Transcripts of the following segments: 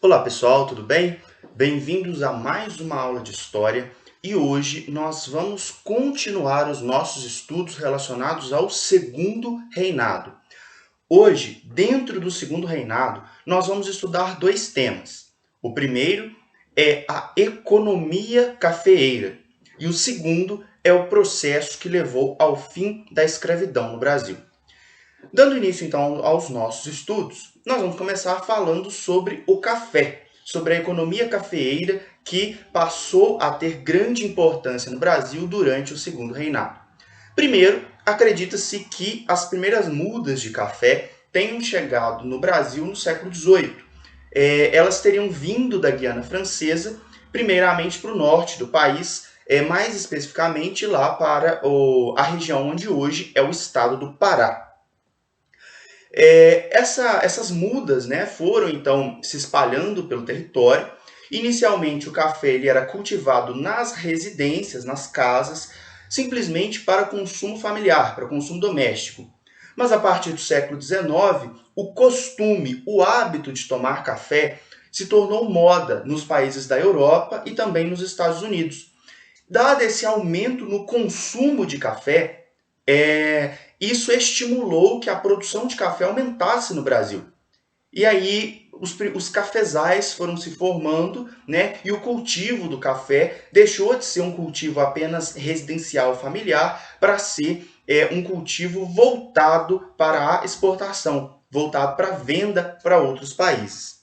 Olá pessoal, tudo bem? Bem-vindos a mais uma aula de História e hoje nós vamos continuar os nossos estudos relacionados ao Segundo Reinado. Hoje, dentro do Segundo Reinado, nós vamos estudar dois temas. O primeiro é a economia cafeeira e o segundo é o processo que levou ao fim da escravidão no Brasil. Dando início então aos nossos estudos, nós vamos começar falando sobre o café, sobre a economia cafeeira que passou a ter grande importância no Brasil durante o Segundo Reinado. Primeiro, acredita-se que as primeiras mudas de café tenham chegado no Brasil no século XVIII. Elas teriam vindo da Guiana Francesa, primeiramente para o norte do país, mais especificamente lá para a região onde hoje é o estado do Pará. Essas mudas, né, foram então se espalhando pelo território. Inicialmente o café ele era cultivado nas residências, nas casas, simplesmente para consumo familiar, para consumo doméstico. Mas a partir do século XIX, o costume, o hábito de tomar café se tornou moda nos países da Europa e também nos Estados Unidos. Dado esse aumento no consumo de café, isso estimulou que a produção de café aumentasse no Brasil. E aí os cafezais foram se formando, né? E o cultivo do café deixou de ser um cultivo apenas residencial familiar para ser um cultivo voltado para a exportação, voltado para a venda para outros países.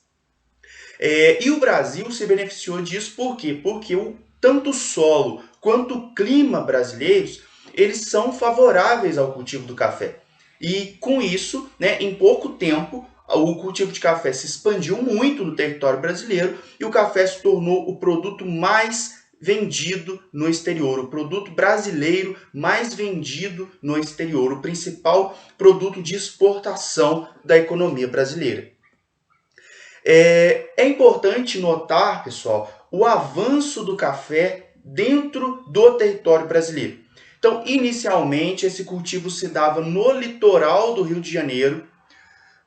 E o Brasil se beneficiou disso por quê? Porque tanto o solo quanto o clima brasileiros eles são favoráveis ao cultivo do café. E com isso, né, em pouco tempo, o cultivo de café se expandiu muito no território brasileiro e o café se tornou o produto mais vendido no exterior, o produto brasileiro mais vendido no exterior, o principal produto de exportação da economia brasileira. É importante notar, pessoal, o avanço do café dentro do território brasileiro. Então, inicialmente, esse cultivo se dava no litoral do Rio de Janeiro,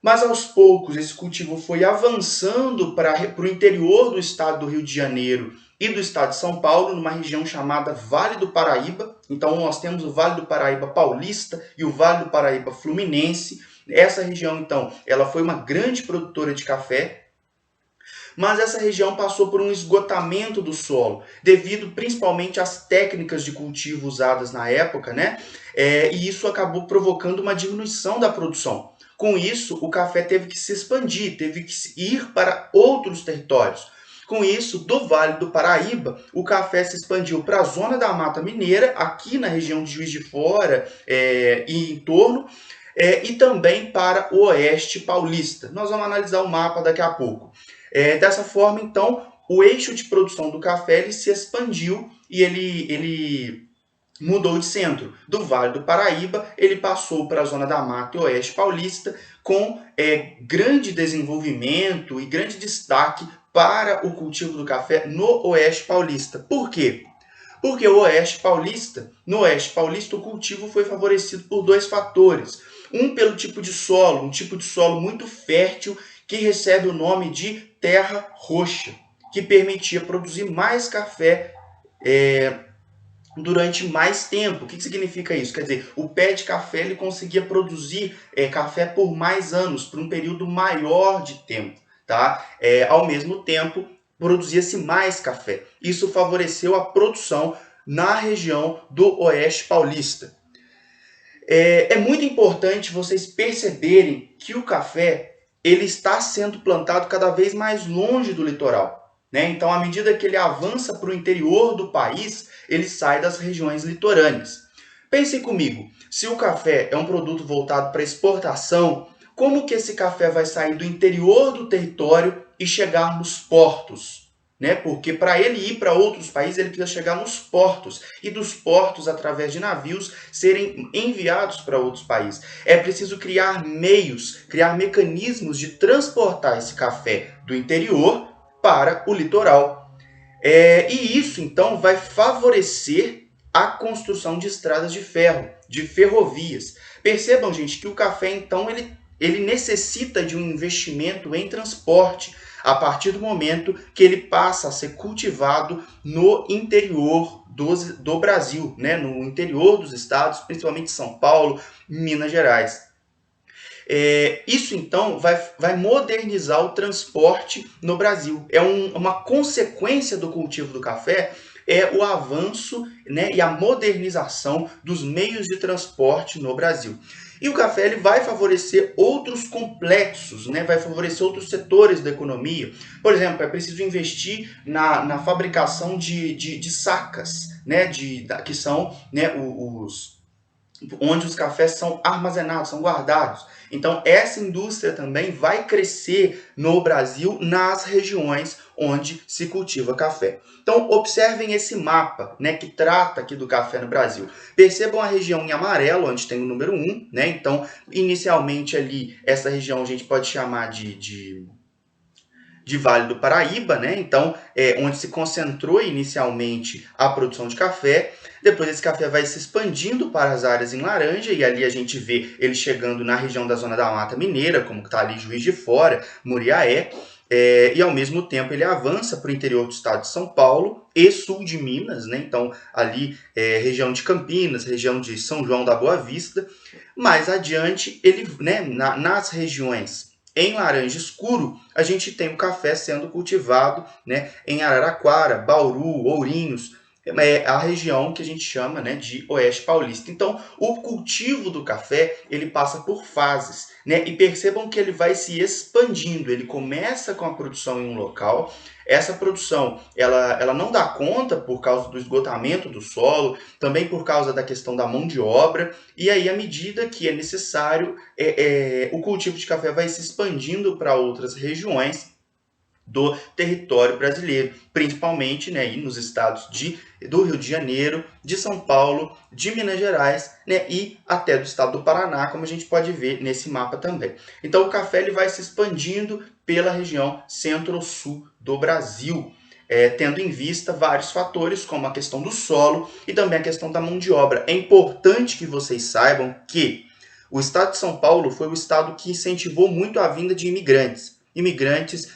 mas aos poucos esse cultivo foi avançando para o interior do estado do Rio de Janeiro e do estado de São Paulo, numa região chamada Vale do Paraíba. Então, nós temos o Vale do Paraíba Paulista e o Vale do Paraíba Fluminense. Essa região, então, ela foi uma grande produtora de café, mas essa região passou por um esgotamento do solo, devido principalmente às técnicas de cultivo usadas na época, né? E isso acabou provocando uma diminuição da produção. Com isso, o café teve que se expandir, teve que ir para outros territórios. Com isso, do Vale do Paraíba, o café se expandiu para a zona da Mata Mineira, aqui na região de Juiz de Fora e em torno, e também para o Oeste Paulista. Nós vamos analisar o mapa daqui a pouco. Dessa forma, então, o eixo de produção do café ele se expandiu e ele mudou de centro. Do Vale do Paraíba, ele passou para a Zona da Mata e Oeste Paulista, com grande desenvolvimento e grande destaque para o cultivo do café no Oeste Paulista. Por quê? Porque no Oeste Paulista, o cultivo foi favorecido por dois fatores. Um, pelo tipo de solo, um tipo de solo muito fértil, que recebe o nome de terra roxa, que permitia produzir mais café durante mais tempo. O que significa isso? Quer dizer, o pé de café ele conseguia produzir café por mais anos, por um período maior de tempo. Tá? Ao mesmo tempo, produzia-se mais café. Isso favoreceu a produção na região do Oeste Paulista. É muito importante vocês perceberem que o café ele está sendo plantado cada vez mais longe do litoral, né? Então, à medida que ele avança para o interior do país, ele sai das regiões litorâneas. Pensem comigo, se o café é um produto voltado para exportação, como que esse café vai sair do interior do território e chegar nos portos? Né? Porque para ele ir para outros países, ele precisa chegar nos portos. E dos portos, através de navios, serem enviados para outros países. É preciso criar meios, criar mecanismos de transportar esse café do interior para o litoral. E isso, então, vai favorecer a construção de estradas de ferro, de ferrovias. Percebam, gente, que o café, então, ele necessita de um investimento em transporte. a partir do momento que ele passa a ser cultivado no interior do Brasil, né? No interior dos estados, principalmente São Paulo, Minas Gerais. Isso, então, vai modernizar o transporte no Brasil. Uma consequência do cultivo do café é o avanço, né, e a modernização dos meios de transporte no Brasil. E o café ele vai favorecer outros complexos, né? Vai favorecer outros setores da economia. Por exemplo, é preciso investir na fabricação de sacas, né? Que são, né, onde os cafés são armazenados, são guardados. Então, essa indústria também vai crescer no Brasil nas regiões onde se cultiva café. Então, observem esse mapa, né, que trata aqui do café no Brasil. Percebam a região em amarelo, onde tem o número 1, né? Então, inicialmente ali, essa região a gente pode chamar de Vale do Paraíba, né? Então, onde se concentrou inicialmente a produção de café. Depois esse café vai se expandindo para as áreas em laranja, e ali a gente vê ele chegando na região da Zona da Mata Mineira, como está ali Juiz de Fora, Muriaé, e ao mesmo tempo ele avança para o interior do estado de São Paulo e sul de Minas, né? Então ali região de Campinas, região de São João da Boa Vista. Mais adiante, ele, né, nas regiões em laranja escuro, a gente tem o café sendo cultivado, né, em Araraquara, Bauru, Ourinhos, a região que a gente chama, né, de Oeste Paulista. Então, o cultivo do café, ele passa por fases, né, e percebam que ele vai se expandindo. Ele começa com a produção em um local, essa produção ela não dá conta por causa do esgotamento do solo, também por causa da questão da mão de obra, e aí à medida que é necessário, o cultivo de café vai se expandindo para outras regiões do território brasileiro, principalmente, né, nos estados do Rio de Janeiro, de São Paulo, de Minas Gerais, né, e até do estado do Paraná, como a gente pode ver nesse mapa também. Então o café ele vai se expandindo pela região centro-sul do Brasil, tendo em vista vários fatores, como a questão do solo e também a questão da mão de obra. É importante que vocês saibam que o estado de São Paulo foi o estado que incentivou muito a vinda de imigrantes,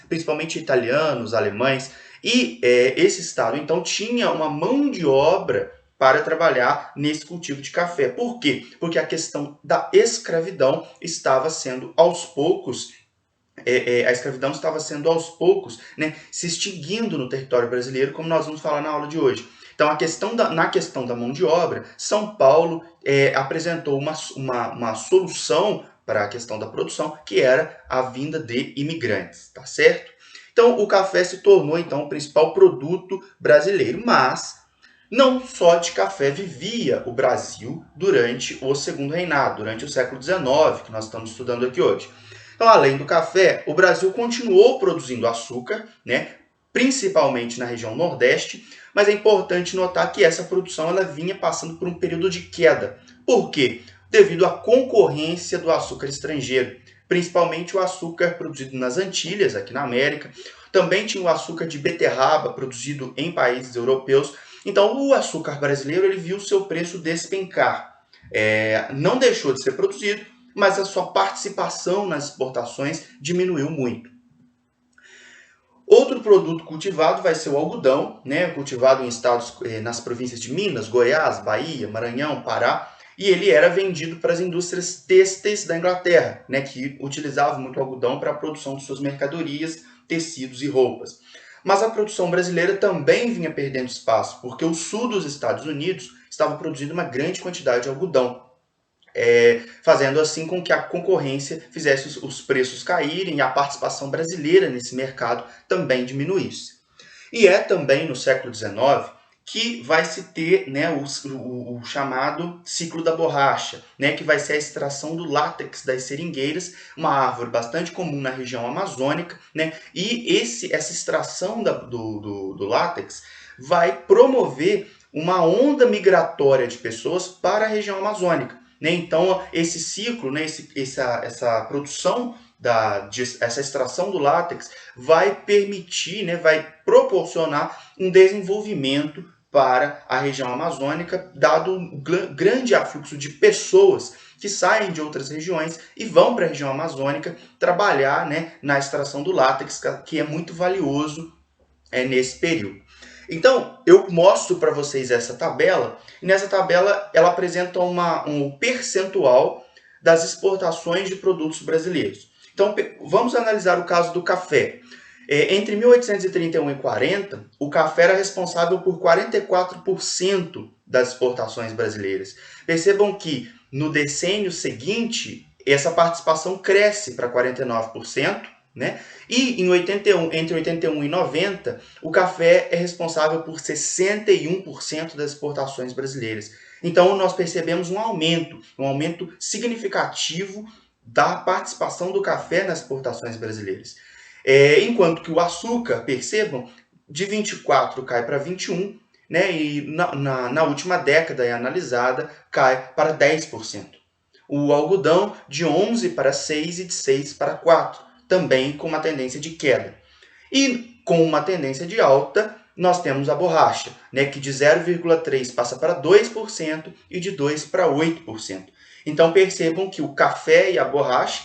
principalmente italianos, alemães, e esse estado, então, tinha uma mão de obra para trabalhar nesse cultivo de café. Por quê? Porque a questão da escravidão estava sendo aos poucos a escravidão estava sendo aos poucos, né, se extinguindo no território brasileiro, como nós vamos falar na aula de hoje. Então, na questão da mão de obra, São Paulo apresentou uma solução para a questão da produção, que era a vinda de imigrantes, tá certo? Então, o café se tornou, então, o principal produto brasileiro, mas não só de café vivia o Brasil durante o Segundo Reinado, durante o século XIX, que nós estamos estudando aqui hoje. Então, além do café, o Brasil continuou produzindo açúcar, né, principalmente na região Nordeste, mas é importante notar que essa produção ela vinha passando por um período de queda. Por quê? Devido à concorrência do açúcar estrangeiro, principalmente o açúcar produzido nas Antilhas, aqui na América. Também tinha o açúcar de beterraba, produzido em países europeus. Então, o açúcar brasileiro ele viu seu preço despencar. Não deixou de ser produzido, mas a sua participação nas exportações diminuiu muito. Outro produto cultivado vai ser o algodão, né, cultivado em estados, nas províncias de Minas, Goiás, Bahia, Maranhão, Pará, e ele era vendido para as indústrias têxteis da Inglaterra, né, que utilizavam muito algodão para a produção de suas mercadorias, tecidos e roupas. Mas a produção brasileira também vinha perdendo espaço, porque o sul dos Estados Unidos estava produzindo uma grande quantidade de algodão, fazendo assim com que a concorrência fizesse os preços caírem e a participação brasileira nesse mercado também diminuísse. E é também no século XIX que vai se ter, né, o chamado ciclo da borracha, né, que vai ser a extração do látex das seringueiras, uma árvore bastante comum na região amazônica, né, e essa extração do látex vai promover uma onda migratória de pessoas para a região amazônica. Então, esse ciclo, né, essa produção, essa extração do látex vai permitir, né, vai proporcionar um desenvolvimento para a região amazônica, dado o grande afluxo de pessoas que saem de outras regiões e vão para a região amazônica trabalhar, né, na extração do látex, que é muito valioso nesse período. Então, eu mostro para vocês essa tabela, e nessa tabela ela apresenta um percentual das exportações de produtos brasileiros. Então, vamos analisar o caso do café. Entre 1831 e 40, o café era responsável por 44% das exportações brasileiras. Percebam que no decênio seguinte, essa participação cresce para 49%, né? E entre 81 e 90, o café é responsável por 61% das exportações brasileiras. Então, nós percebemos um aumento significativo da participação do café nas exportações brasileiras. Enquanto que o açúcar, percebam, de 24 cai para 21, né? E na última década analisada, cai para 10%. O algodão de 11 para 6 e de 6 para 4, também com uma tendência de queda. E com uma tendência de alta, nós temos a borracha, né, que de 0,3% passa para 2% e de 2% para 8%. Então percebam que o café e a borracha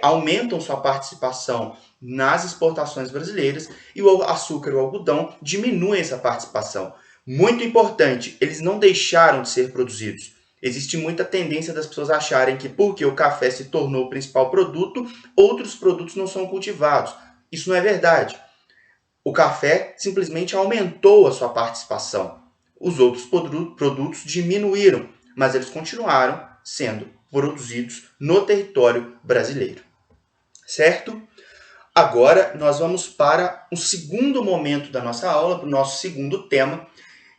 aumentam sua participação nas exportações brasileiras e o açúcar e o algodão diminuem essa participação. Muito importante, eles não deixaram de ser produzidos. Existe muita tendência das pessoas acharem que porque o café se tornou o principal produto, outros produtos não são cultivados. Isso não é verdade. O café simplesmente aumentou a sua participação. Os outros produtos diminuíram, mas eles continuaram sendo produzidos no território brasileiro. Certo? Agora nós vamos para o segundo momento da nossa aula, para o nosso segundo tema,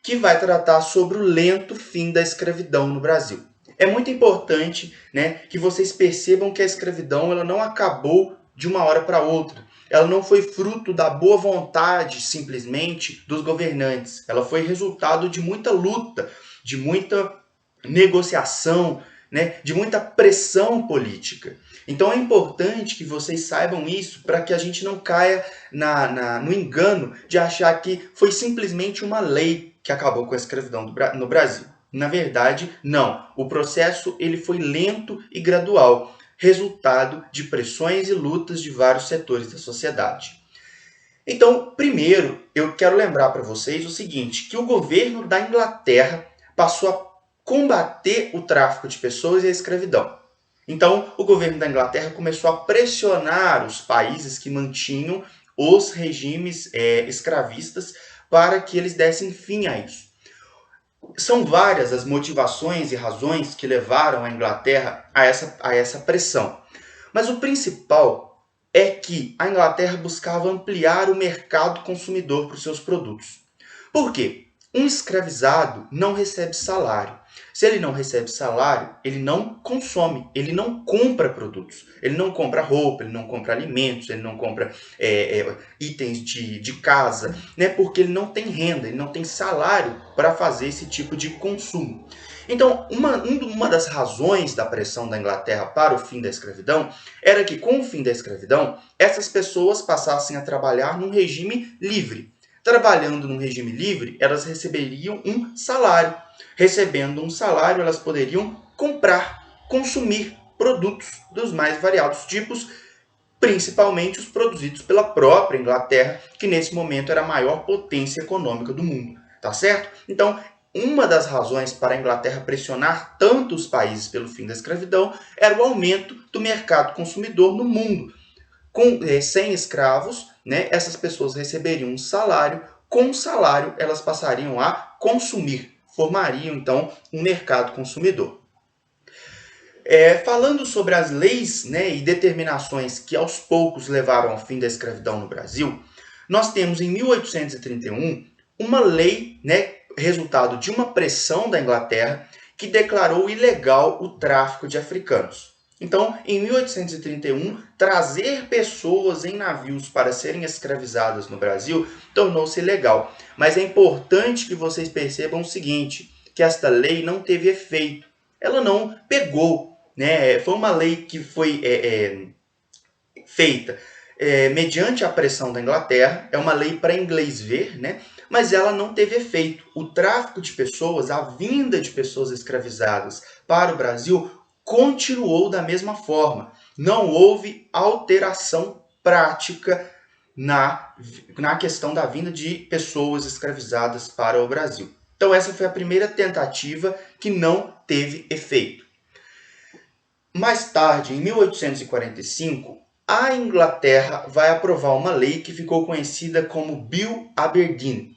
que vai tratar sobre o lento fim da escravidão no Brasil. É muito importante, né, que vocês percebam que a escravidão ela não acabou de uma hora para outra. Ela não foi fruto da boa vontade, simplesmente, dos governantes. Ela foi resultado de muita luta, de muita negociação, né, de muita pressão política. Então é importante que vocês saibam isso para que a gente não caia no engano de achar que foi simplesmente uma lei que acabou com a escravidão no Brasil. Na verdade, não. O processo ele foi lento e gradual, resultado de pressões e lutas de vários setores da sociedade. Então, primeiro, eu quero lembrar para vocês o seguinte, que o governo da Inglaterra passou a combater o tráfico de pessoas e a escravidão. Então, o governo da Inglaterra começou a pressionar os países que mantinham os regimes escravistas para que eles dessem fim a isso. São várias as motivações e razões que levaram a Inglaterra a essa pressão. Mas o principal é que a Inglaterra buscava ampliar o mercado consumidor para os seus produtos. Por quê? Um escravizado não recebe salário. Se ele não recebe salário, ele não consome, ele não compra produtos. Ele não compra roupa, ele não compra alimentos, ele não compra itens de casa, né? Porque ele não tem renda, ele não tem salário para fazer esse tipo de consumo. Então, uma das razões da pressão da Inglaterra para o fim da escravidão era que, com o fim da escravidão, essas pessoas passassem a trabalhar num regime livre. Trabalhando num regime livre, elas receberiam um salário. Recebendo um salário, elas poderiam comprar, consumir produtos dos mais variados tipos, principalmente os produzidos pela própria Inglaterra, que nesse momento era a maior potência econômica do mundo. Tá certo? Então, uma das razões para a Inglaterra pressionar tanto os países pelo fim da escravidão era o aumento do mercado consumidor no mundo. Sem escravos, né, essas pessoas receberiam um salário, com o salário elas passariam a consumir, formariam então um mercado consumidor. Falando sobre as leis, né, e determinações que aos poucos levaram ao fim da escravidão no Brasil, nós temos em 1831 uma lei, né, resultado de uma pressão da Inglaterra, que declarou ilegal o tráfico de africanos. Então, em 1831, trazer pessoas em navios para serem escravizadas no Brasil tornou-se ilegal. Mas é importante que vocês percebam o seguinte, que esta lei não teve efeito. Ela não pegou, né? Foi uma lei que foi feita mediante a pressão da Inglaterra, é uma lei para inglês ver, né? mas ela não teve efeito. O tráfico de pessoas, a vinda de pessoas escravizadas para o Brasil continuou da mesma forma. Não houve alteração prática na questão da vinda de pessoas escravizadas para o Brasil. Então essa foi a primeira tentativa que não teve efeito. Mais tarde, em 1845, a Inglaterra vai aprovar uma lei que ficou conhecida como Bill Aberdeen.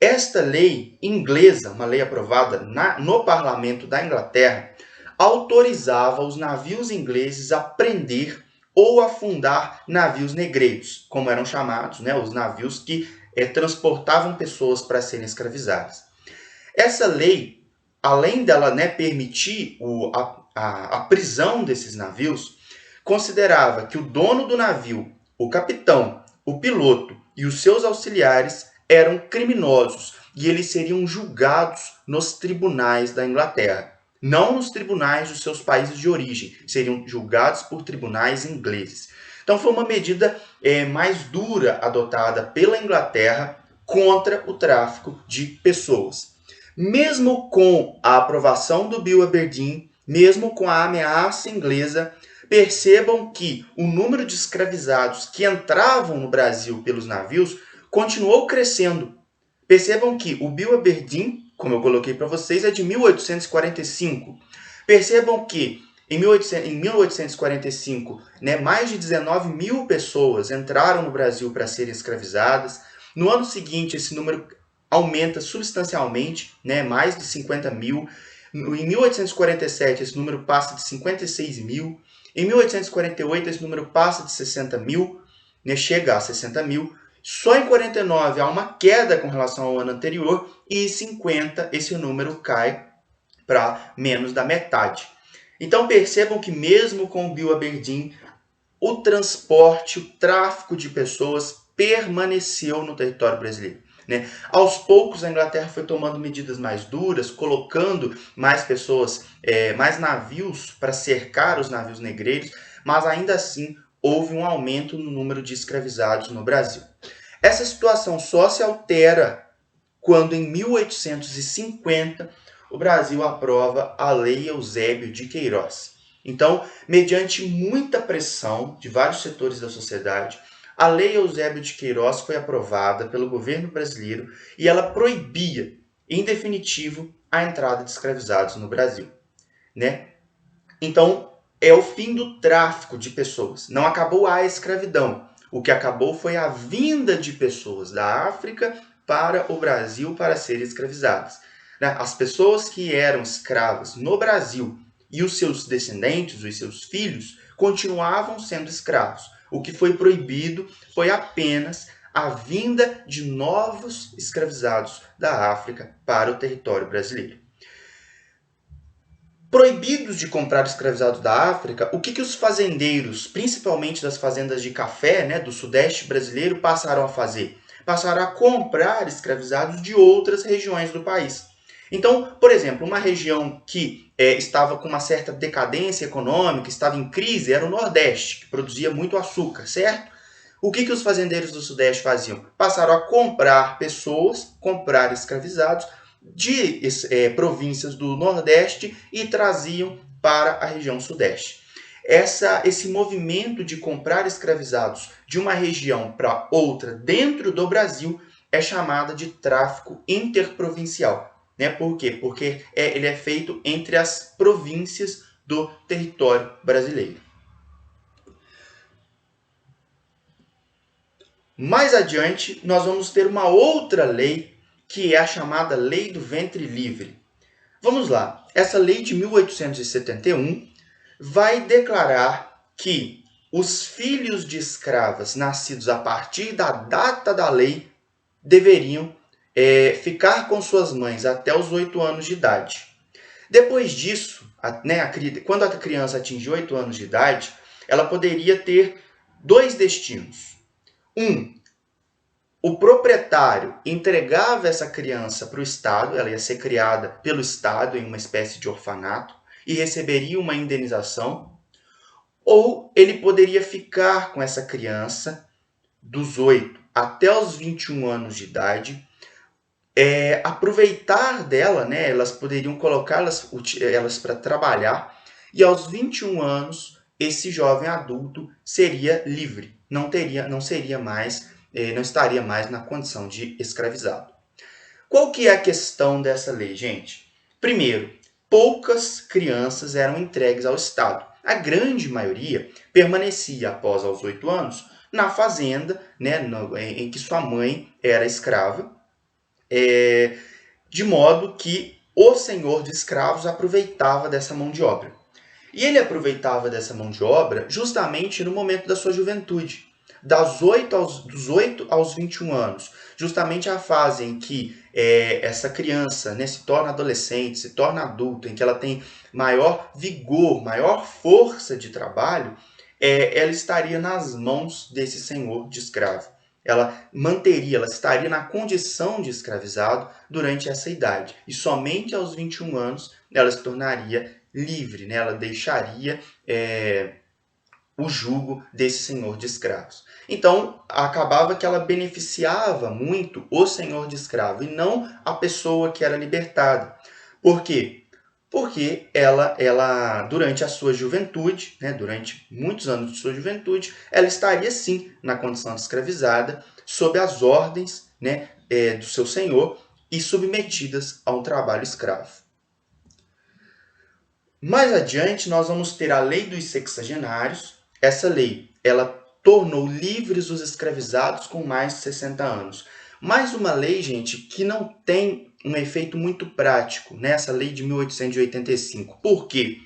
Esta lei inglesa, uma lei aprovada no parlamento da Inglaterra, autorizava os navios ingleses a prender ou afundar navios negreiros, como eram chamados, os navios que transportavam pessoas para serem escravizadas. Essa lei, além dela permitir a prisão desses navios, considerava que o dono do navio, o capitão, o piloto e os seus auxiliares eram criminosos e eles seriam julgados nos tribunais da Inglaterra. Não nos tribunais dos seus países de origem, seriam julgados por tribunais ingleses. Então foi uma medida mais dura adotada pela Inglaterra contra o tráfico de pessoas. Mesmo com a aprovação do Bill Aberdeen, mesmo com a ameaça inglesa, percebam que o número de escravizados que entravam no Brasil pelos navios continuou crescendo. Percebam que o Bill Aberdeen, como eu coloquei para vocês, é de 1845. Percebam que em 1845, mais de 19 mil pessoas entraram no Brasil para serem escravizadas. No ano seguinte, esse número aumenta substancialmente, mais de 50 mil. Em 1847, esse número passa de 56 mil. Em 1848, esse número passa de 60 mil, chega a 60 mil. Só em 49 há uma queda com relação ao ano anterior e em 50 esse número cai para menos da metade. Então percebam que mesmo com o Bill Aberdeen, o transporte, o tráfico de pessoas permaneceu no território brasileiro. Aos poucos a Inglaterra foi tomando medidas mais duras, colocando mais pessoas, mais navios para cercar os navios negreiros, mas ainda assim houve um aumento no número de escravizados no Brasil. Essa situação só se altera quando em 1850 o Brasil aprova a Lei Eusébio de Queiroz. Então, mediante muita pressão de vários setores da sociedade, a Lei Eusébio de Queiroz foi aprovada pelo governo brasileiro e ela proibia, em definitivo, a entrada de escravizados no Brasil. Então, é o fim do tráfico de pessoas. Não acabou a escravidão. O que acabou foi a vinda de pessoas da África para o Brasil para serem escravizadas. As pessoas que eram escravas no Brasil e os seus descendentes, os seus filhos, continuavam sendo escravos. O que foi proibido foi apenas a vinda de novos escravizados da África para o território brasileiro. Proibidos de comprar escravizados da África, o que os fazendeiros, principalmente das fazendas de café, do sudeste brasileiro, passaram a fazer? Passaram a comprar escravizados de outras regiões do país. Então, por exemplo, uma região que estava com uma certa decadência econômica, estava em crise, era o Nordeste, que produzia muito açúcar, certo? O que os fazendeiros do Sudeste faziam? Passaram a comprar pessoas, comprar escravizados de províncias do Nordeste e traziam para a região Sudeste. Esse movimento de comprar escravizados de uma região para outra dentro do Brasil é chamada de tráfico interprovincial. Por quê? Porque ele é feito entre as províncias do território brasileiro. Mais adiante, nós vamos ter uma outra lei, que é a chamada Lei do Ventre Livre. Vamos lá. Essa lei de 1871 vai declarar que os filhos de escravas nascidos a partir da data da lei deveriam ficar com suas mães até os 8 anos de idade. Depois disso, quando a criança atingir 8 anos de idade, ela poderia ter 2 destinos. O proprietário entregava essa criança para o Estado, ela ia ser criada pelo Estado em uma espécie de orfanato e receberia uma indenização, ou ele poderia ficar com essa criança dos 8 até os 21 anos de idade, aproveitar dela, né? Elas poderiam colocá-las elas para trabalhar, e aos 21 anos esse jovem adulto seria livre, não seria mais, não estaria mais na condição de escravizado. Qual que é a questão dessa lei, gente? Primeiro, poucas crianças eram entregues ao Estado. A grande maioria permanecia após aos 8 anos na fazenda, né, em que sua mãe era escrava, de modo que o senhor de escravos aproveitava dessa mão de obra. E ele aproveitava dessa mão de obra justamente no momento da sua juventude, dos 8 aos 21 anos, justamente a fase em que essa criança, né, se torna adolescente, se torna adulta, em que ela tem maior vigor, maior força de trabalho, ela estaria nas mãos desse senhor de escravo. Ela estaria na condição de escravizado durante essa idade. E somente aos 21 anos ela se tornaria livre, né? Ela deixaria o jugo desse senhor de escravos. Então, acabava que ela beneficiava muito o senhor de escravo e não a pessoa que era libertada. Por quê? Porque ela durante a sua juventude, né, durante muitos anos de sua juventude, ela estaria sim na condição de escravizada, sob as ordens, né, do seu senhor e submetidas a um trabalho escravo. Mais adiante, nós vamos ter a lei dos sexagenários. Essa lei, ela tornou livres os escravizados com mais de 60 anos. Mais uma lei, gente, que não tem um efeito muito prático nessa lei de 1885. Por quê?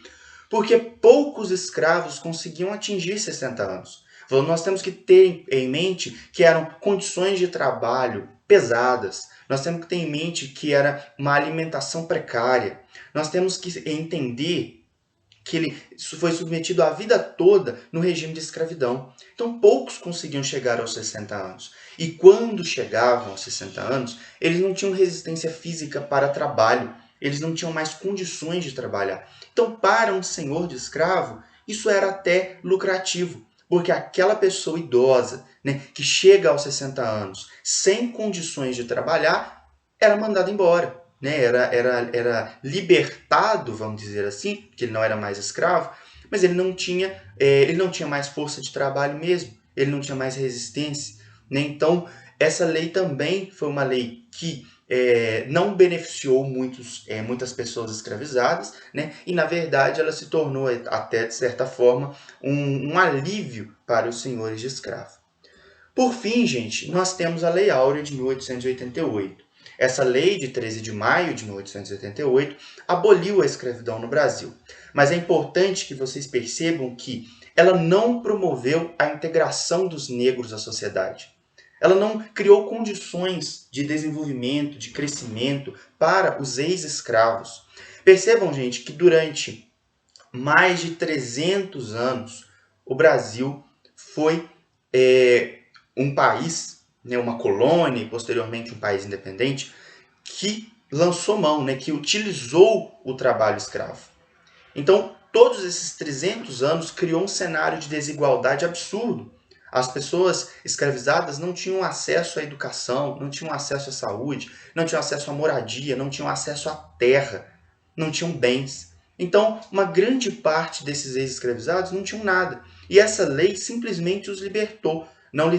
Porque poucos escravos conseguiam atingir 60 anos. Então, nós temos que ter em mente que eram condições de trabalho pesadas. Nós temos que ter em mente que era uma alimentação precária. Nós temos que entender que ele foi submetido a vida toda no regime de escravidão. Então, poucos conseguiam chegar aos 60 anos. E quando chegavam aos 60 anos, eles não tinham resistência física para trabalho. Eles não tinham mais condições de trabalhar. Então, para um senhor de escravo, isso era até lucrativo, porque aquela pessoa idosa, né, que chega aos 60 anos sem condições de trabalhar, era mandada embora. Né? Era libertado, vamos dizer assim, porque ele não era mais escravo, mas ele não tinha mais força de trabalho mesmo, ele não tinha mais resistência. Né? Então, essa lei também foi uma lei que não beneficiou muitas pessoas escravizadas, né? E, na verdade, ela se tornou até, de certa forma, um alívio para os senhores de escravo. Por fim, gente, nós temos a Lei Áurea de 1888. Essa lei de 13 de maio de 1888 aboliu a escravidão no Brasil. Mas é importante que vocês percebam que ela não promoveu a integração dos negros à sociedade. Ela não criou condições de desenvolvimento, de crescimento para os ex-escravos. Percebam, gente, que durante mais de 300 anos o Brasil foi um país, né, uma colônia e posteriormente um país independente, que lançou mão, né, que utilizou o trabalho escravo. Então, todos esses 300 anos criou um cenário de desigualdade absurdo. As pessoas escravizadas não tinham acesso à educação, não tinham acesso à saúde, não tinham acesso à moradia, não tinham acesso à terra, não tinham bens. Então, uma grande parte desses ex-escravizados não tinham nada. E essa lei simplesmente os libertou. Não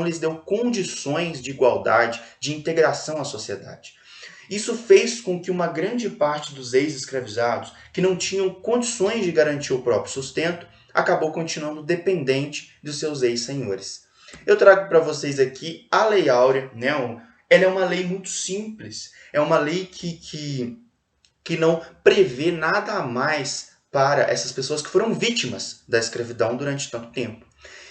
lhes deu condições de igualdade, de integração à sociedade. Isso fez com que uma grande parte dos ex-escravizados, que não tinham condições de garantir o próprio sustento, acabou continuando dependente dos seus ex-senhores. Eu trago para vocês aqui a Lei Áurea, né? Ela é uma lei muito simples, é uma lei que não prevê nada a mais para essas pessoas que foram vítimas da escravidão durante tanto tempo.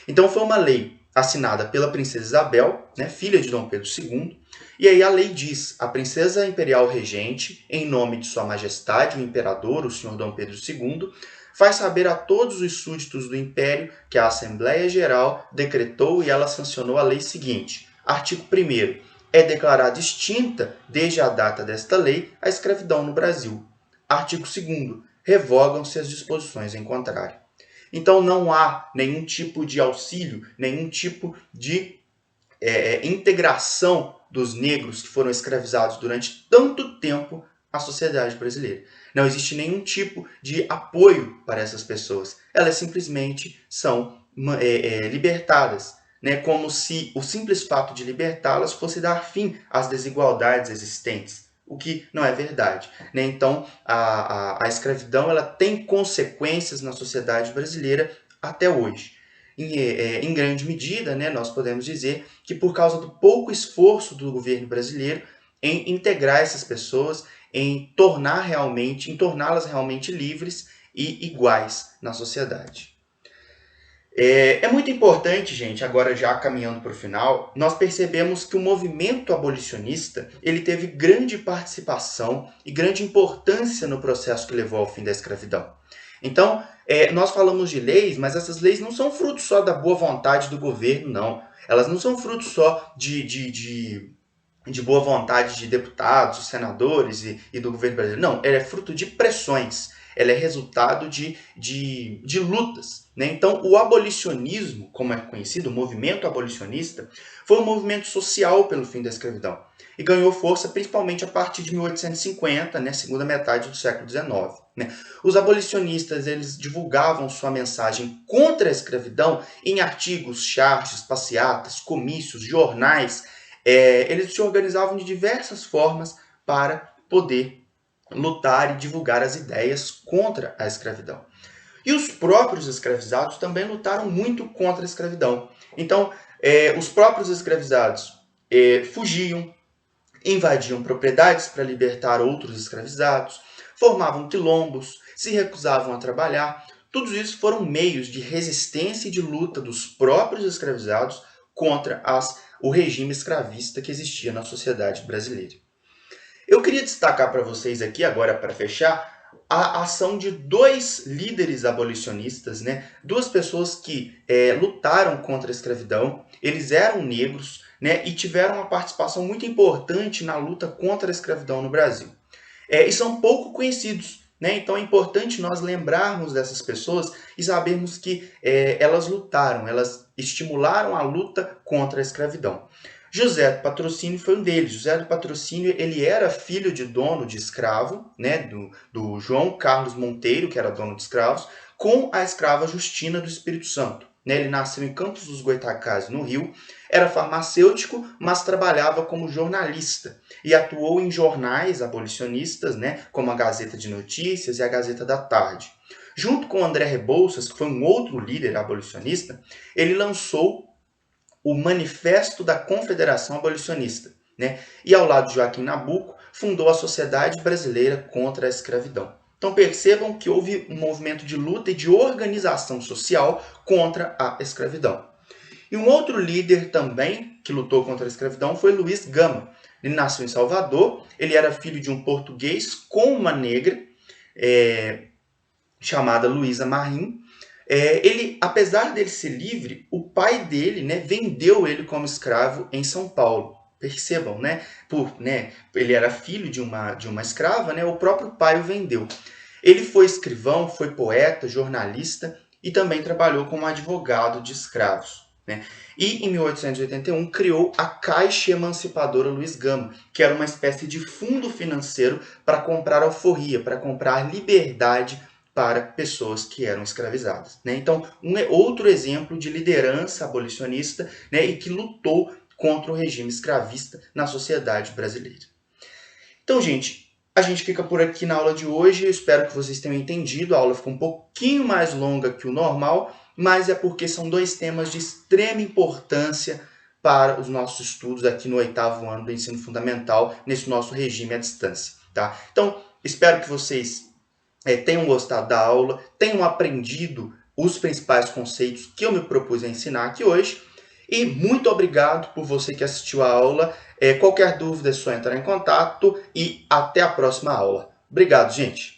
Então foi uma lei assinada pela princesa Isabel, né, filha de Dom Pedro II, e aí a lei diz: a princesa imperial regente, em nome de sua majestade o imperador, o senhor Dom Pedro II, faz saber a todos os súditos do império que a Assembleia Geral decretou e ela sancionou a lei seguinte. Artigo 1º. É declarada extinta, desde a data desta lei, a escravidão no Brasil. Artigo 2º. Revogam-se as disposições em contrário. Então não há nenhum tipo de auxílio, nenhum tipo de integração dos negros que foram escravizados durante tanto tempo à sociedade brasileira. Não existe nenhum tipo de apoio para essas pessoas. Elas simplesmente são libertadas, né? Como se o simples fato de libertá-las fosse dar fim às desigualdades existentes, o que não é verdade, né? Então, a escravidão ela tem consequências na sociedade brasileira até hoje. Em grande medida, né, nós podemos dizer que por causa do pouco esforço do governo brasileiro em integrar essas pessoas, em torná-las realmente livres e iguais na sociedade. É muito importante, gente, agora já caminhando para o final, nós percebemos que o movimento abolicionista ele teve grande participação e grande importância no processo que levou ao fim da escravidão. Então, nós falamos de leis, mas essas leis não são fruto só da boa vontade do governo, não. Elas não são fruto só de boa vontade de deputados, senadores e do governo brasileiro. Não, ela é fruto de pressões. Ela é resultado de lutas. Né? Então, o abolicionismo, como é conhecido, o movimento abolicionista, foi um movimento social pelo fim da escravidão. E ganhou força principalmente a partir de 1850, né, segunda metade do século XIX. Né? Os abolicionistas eles divulgavam sua mensagem contra a escravidão em artigos, charges, passeatas, comícios, jornais. Eles se organizavam de diversas formas para poder lutar e divulgar as ideias contra a escravidão. E os próprios escravizados também lutaram muito contra a escravidão. Então, os próprios escravizados fugiam, invadiam propriedades para libertar outros escravizados, formavam quilombos, se recusavam a trabalhar. Tudo isso foram meios de resistência e de luta dos próprios escravizados contra o regime escravista que existia na sociedade brasileira. Eu queria destacar para vocês aqui, agora para fechar, a ação de dois líderes abolicionistas, né? Duas pessoas que lutaram contra a escravidão, eles eram negros, né? E tiveram uma participação muito importante na luta contra a escravidão no Brasil. E são pouco conhecidos, né? Então é importante nós lembrarmos dessas pessoas e sabermos que elas lutaram, elas estimularam a luta contra a escravidão. José do Patrocínio foi um deles. José do Patrocínio ele era filho de dono de escravo, né, do João Carlos Monteiro, que era dono de escravos, com a escrava Justina do Espírito Santo. Né, ele nasceu em Campos dos Goytacazes, no Rio, era farmacêutico, mas trabalhava como jornalista e atuou em jornais abolicionistas, né, como a Gazeta de Notícias e a Gazeta da Tarde. Junto com André Rebouças, que foi um outro líder abolicionista, ele lançou o Manifesto da Confederação Abolicionista, né? E ao lado de Joaquim Nabuco, fundou a Sociedade Brasileira contra a Escravidão. Então percebam que houve um movimento de luta e de organização social contra a escravidão. E um outro líder também que lutou contra a escravidão foi Luiz Gama. Ele nasceu em Salvador, ele era filho de um português com uma negra chamada Luísa Marim. Ele, apesar dele ser livre, o pai dele, né, vendeu ele como escravo em São Paulo. Percebam, né? Ele era filho de uma escrava, né? O próprio pai o vendeu. Ele foi escrivão, foi poeta, jornalista e também trabalhou como advogado de escravos. Né? E em 1881 criou a Caixa Emancipadora Luiz Gama, que era uma espécie de fundo financeiro para comprar alforria, para comprar liberdade para pessoas que eram escravizadas. Né? Então, outro exemplo de liderança abolicionista, né, e que lutou contra o regime escravista na sociedade brasileira. Então, gente, a gente fica por aqui na aula de hoje. Eu espero que vocês tenham entendido. A aula ficou um pouquinho mais longa que o normal, mas é porque são dois temas de extrema importância para os nossos estudos aqui no 8º ano do ensino fundamental, nesse nosso regime à distância. Tá? Então, espero que vocês tenham gostado da aula, tenham aprendido os principais conceitos que eu me propus a ensinar aqui hoje. E muito obrigado por você que assistiu a aula. Qualquer dúvida é só entrar em contato e até a próxima aula. Obrigado, gente!